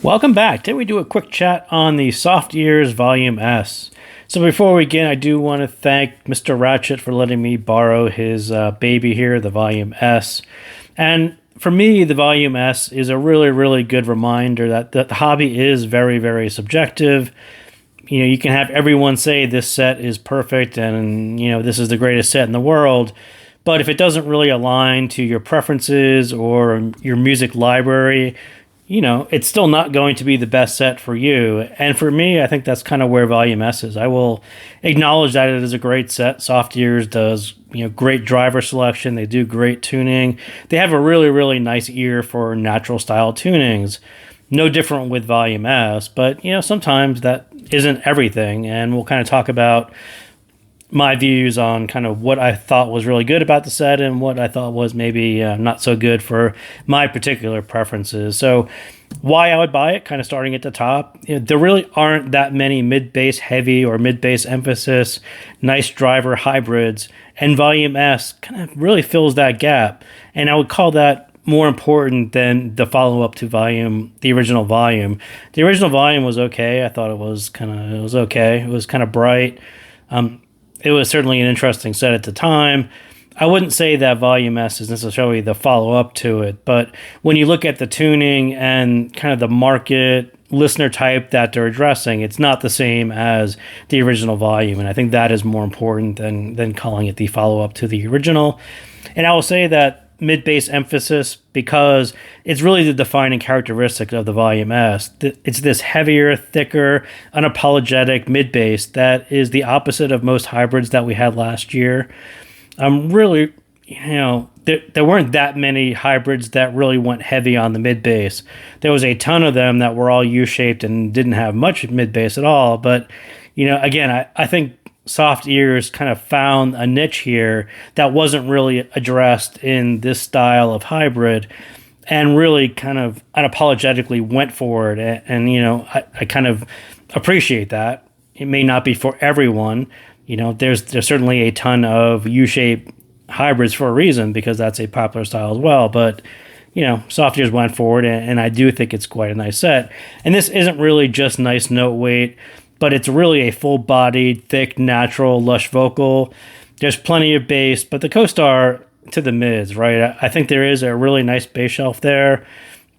Welcome back. Today we do a quick chat on the Softears Volume S. So before we begin, I do want to thank Mr. Ratchet for letting me borrow his baby here, the Volume S. And for me, the Volume S is a really, really good reminder that the hobby is very, very subjective. You know, you can have everyone say this set is perfect and, you know, this is the greatest set in the world. But if it doesn't really align to your preferences or your music library, you know, it's still not going to be the best set for you. And for me, I think that's kind of where Volume S is. I will acknowledge that it is a great set. Softears does, you know, great driver selection. They do great tuning. They have a really, really nice ear for natural style tunings. No different with Volume S, but, you know, sometimes that isn't everything. And we'll kind of talk about my views on kind of what I thought was really good about the set and what I thought was maybe not so good for my particular preferences. So why I would buy it, kind of starting at the top, you know, there really aren't that many mid-bass heavy or mid-bass emphasis, nice driver hybrids, and Volume S kind of really fills that gap. And I would call that more important than the follow-up to the original Volume. The original Volume was okay. I thought it was okay. It was kind of bright. It was certainly an interesting set at the time. I wouldn't say that Volume S is necessarily the follow-up to it, but when you look at the tuning and kind of the market listener type that they're addressing, it's not the same as the original Volume, and I think that is more important than calling it the follow-up to the original. And I will say that mid-bass emphasis, because it's really the defining characteristic of the Volume S. It's this heavier, thicker, unapologetic mid-bass that is the opposite of most hybrids that we had last year. Really, you know, there weren't that many hybrids that really went heavy on the mid-bass. There was a ton of them that were all U-shaped and didn't have much mid-bass at all. But, you know, again, I think Softears kind of found a niche here that wasn't really addressed in this style of hybrid, and really kind of unapologetically went for it. And you know, I kind of appreciate that. It may not be for everyone. You know, there's certainly a ton of U-shaped hybrids for a reason, because that's a popular style as well. But you know, Softears went forward, and I do think it's quite a nice set. And this isn't really just nice note weight, but it's really a full-bodied, thick, natural, lush vocal. There's plenty of bass, but the co-star to the mids, right? I think there is a really nice bass shelf there,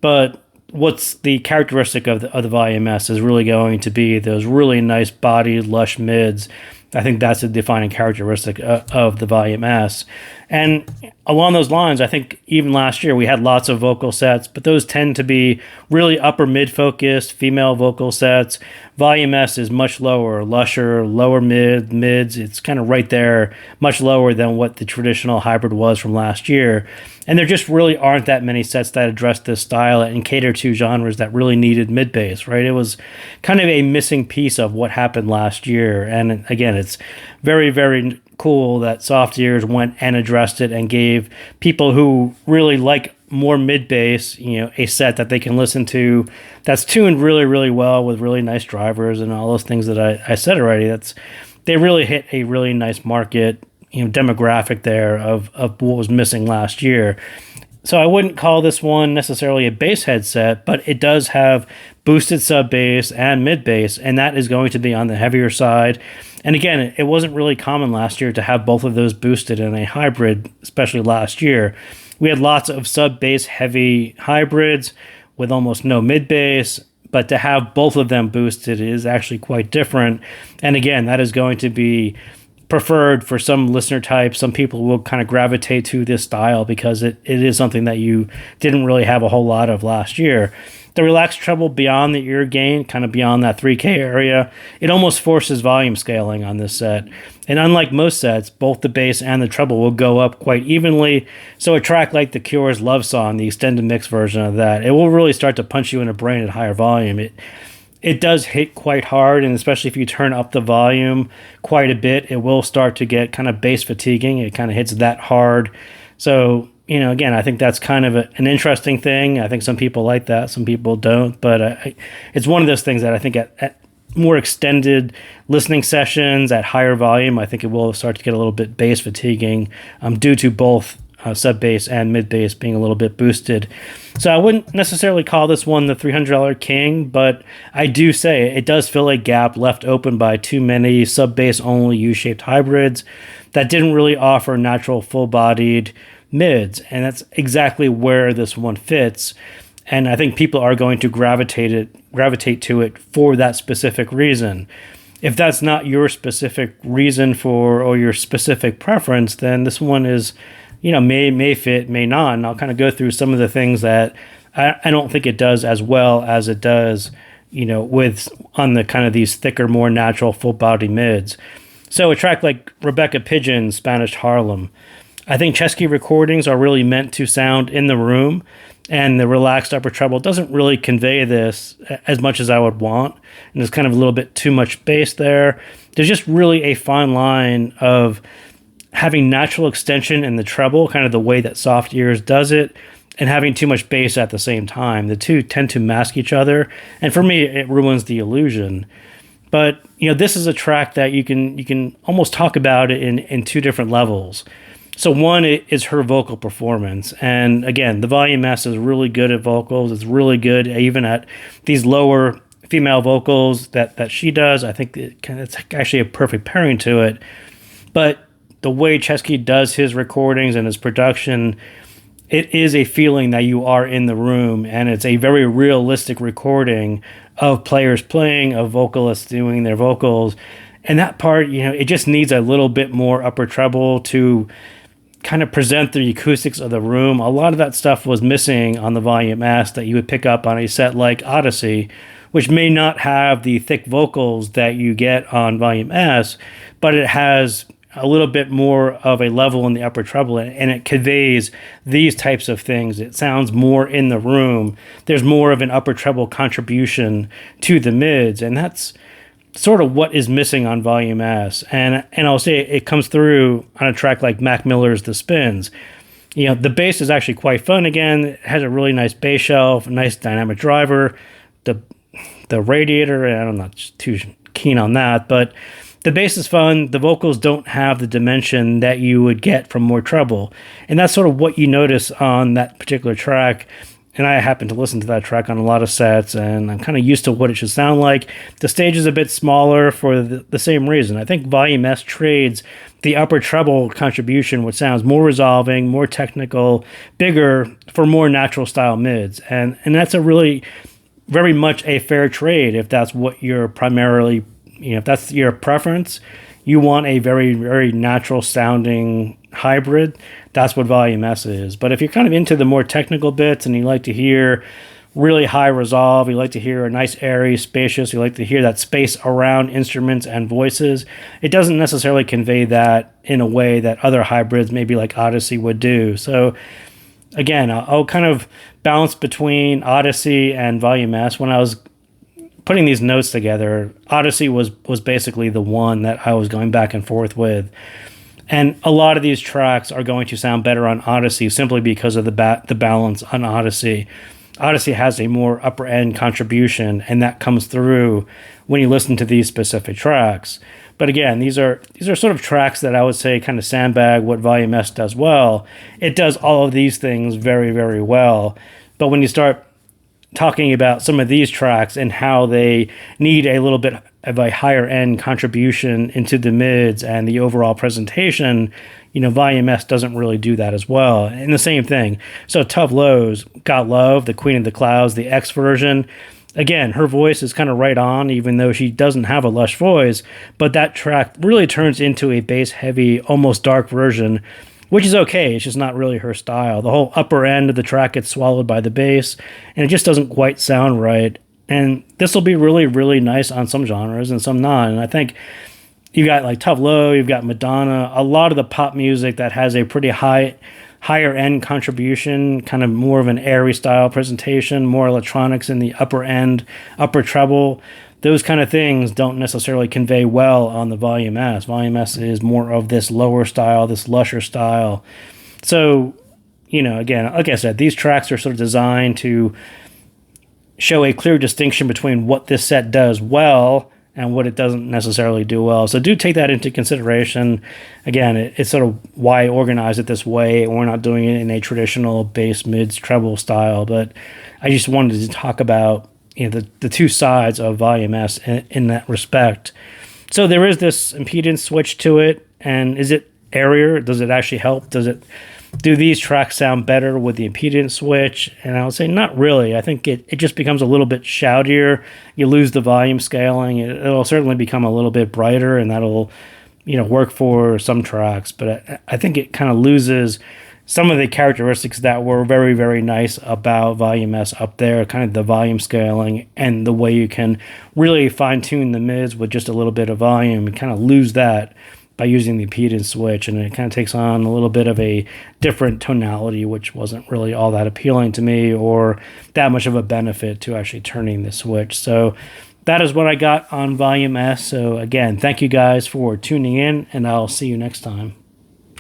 but what's the characteristic of the Volume S is really going to be those really nice bodied, lush mids. I think that's a defining characteristic of the Volume S. And along those lines, I think even last year we had lots of vocal sets, but those tend to be really upper mid-focused female vocal sets. Volume S is much lower, lusher, lower mids. It's kind of right there, much lower than what the traditional hybrid was from last year. And there just really aren't that many sets that address this style and cater to genres that really needed mid-bass, right? It was kind of a missing piece of what happened last year. And again, it's very, very cool that Softears went and addressed it and gave people who really like more mid-bass, you know, a set that they can listen to that's tuned really, really well with really nice drivers and all those things that I said already. They really hit a really nice market, you know, demographic there of what was missing last year. So I wouldn't call this one necessarily a bass headset, but it does have boosted sub bass and mid bass, and that is going to be on the heavier side. And again, it wasn't really common last year to have both of those boosted in a hybrid, especially last year. We had lots of sub bass heavy hybrids with almost no mid bass, but to have both of them boosted is actually quite different. And again, that is going to be preferred for some listener types. Some people will kind of gravitate to this style because it is something that you didn't really have a whole lot of last year. The relaxed treble beyond the ear gain, kind of beyond that 3K area, it almost forces volume scaling on this set. And unlike most sets, both the bass and the treble will go up quite evenly. So a track like The Cure's Love Song, the extended mix version of that, it will really start to punch you in the brain at higher volume. It does hit quite hard, and especially if you turn up the volume quite a bit, it will start to get kind of bass fatiguing. It kind of hits that hard. So, you know, again, I think that's kind of an interesting thing. I think some people like that, some people don't. But it's one of those things that I think at more extended listening sessions at higher volume, I think it will start to get a little bit bass fatiguing due to both sub bass and mid bass being a little bit boosted. So I wouldn't necessarily call this one the $300 king, but I do say it does fill a gap left open by too many sub bass only U-shaped hybrids that didn't really offer natural full-bodied mids, and that's exactly where this one fits. And I think people are going to gravitate to it for that specific reason. If that's not your specific reason for or your specific preference, then this one is, may fit, may not. And I'll kind of go through some of the things that I don't think it does as well as it does, with on the kind of these thicker, more natural full body mids. So a track like Rebecca Pigeon's Spanish Harlem, I think Chesky recordings are really meant to sound in the room, and the relaxed upper treble doesn't really convey this as much as I would want. And there's kind of a little bit too much bass there. There's just really a fine line of having natural extension in the treble, kind of the way that Softears does it, and having too much bass at the same time. The two tend to mask each other, and for me, it ruins the illusion. But this is a track that you can almost talk about it in two different levels. So one is her vocal performance. And again, the Volume S is really good at vocals. It's really good even at these lower female vocals that she does. I think it's actually a perfect pairing to it. But the way Chesky does his recordings and his production, it is a feeling that you are in the room, and it's a very realistic recording of players playing, of vocalists doing their vocals. And that part, it just needs a little bit more upper treble to kind of present the acoustics of the room. A lot of that stuff was missing on the Volume S that you would pick up on a set like Odyssey, which may not have the thick vocals that you get on Volume S, but it has a little bit more of a level in the upper treble, and it conveys these types of things. It sounds more in the room. There's more of an upper treble contribution to the mids, and that's sort of what is missing on Volume S. And I'll say it comes through on a track like Mac Miller's The Spins. The bass is actually quite fun again. It has a really nice bass shelf, a nice dynamic driver. The radiator, I'm not too keen on that, but the bass is fun. The vocals don't have the dimension that you would get from more treble. And that's sort of what you notice on that particular track. And I happen to listen to that track on a lot of sets, and I'm kind of used to what it should sound like. The stage is a bit smaller for the same reason. I think Volume S trades the upper treble contribution, which sounds more resolving, more technical, bigger, for more natural style mids. And that's a really very much a fair trade if that's what you're primarily, if that's your preference. You want a very, very natural sounding hybrid. That's what Volume S is. But if you're kind of into the more technical bits and you like to hear really high resolve, you like to hear a nice airy, spacious, you like to hear that space around instruments and voices, it doesn't necessarily convey that in a way that other hybrids, maybe like Odyssey, would do. So again, I'll kind of balance between Odyssey and Volume S. When I was putting these notes together, Odyssey was basically the one that I was going back and forth with. And a lot of these tracks are going to sound better on Odyssey simply because of the balance on Odyssey. Odyssey has a more upper end contribution, and that comes through when you listen to these specific tracks. But again, these are sort of tracks that I would say kind of sandbag what Volume S does well. It does all of these things very, very well. But when you start talking about some of these tracks and how they need a little bit of a higher end contribution into the mids and the overall presentation, Volume S doesn't really do that as well. And the same thing. So Tough Lows, Got Love, the Queen of the Clouds, the X version. Again, her voice is kind of right on, even though she doesn't have a lush voice. But that track really turns into a bass heavy, almost dark version, which is okay. It's just not really her style. The whole upper end of the track gets swallowed by the bass, and it just doesn't quite sound right. And this will be really, really nice on some genres and some not. And I think you got like Tough Low, you've got Madonna, a lot of the pop music that has a pretty higher end contribution, kind of more of an airy style presentation, more electronics in the upper end, upper treble. Those kind of things don't necessarily convey well on the Volume S. Volume S is more of this lower style, this lusher style. So, again, like I said, these tracks are sort of designed to show a clear distinction between what this set does well and what it doesn't necessarily do well. So do take that into consideration. Again, it's sort of why I organize it this way. We're not doing it in a traditional bass, mids, treble style, but I just wanted to talk about the two sides of Volume S in that respect. So there is this impedance switch to it, and is it airier? Does it actually help? Do these tracks sound better with the impedance switch? And I would say not really. I think it just becomes a little bit shoutier. You lose the volume scaling. It'll certainly become a little bit brighter, and that'll work for some tracks. But I think it kind of loses some of the characteristics that were very, very nice about Volume S up there, kind of the volume scaling and the way you can really fine-tune the mids with just a little bit of volume. You kind of lose that by using the impedance switch, and it kind of takes on a little bit of a different tonality, which wasn't really all that appealing to me or that much of a benefit to actually turning the switch. So that is what I got on Volume S. So again, thank you guys for tuning in, and I'll see you next time.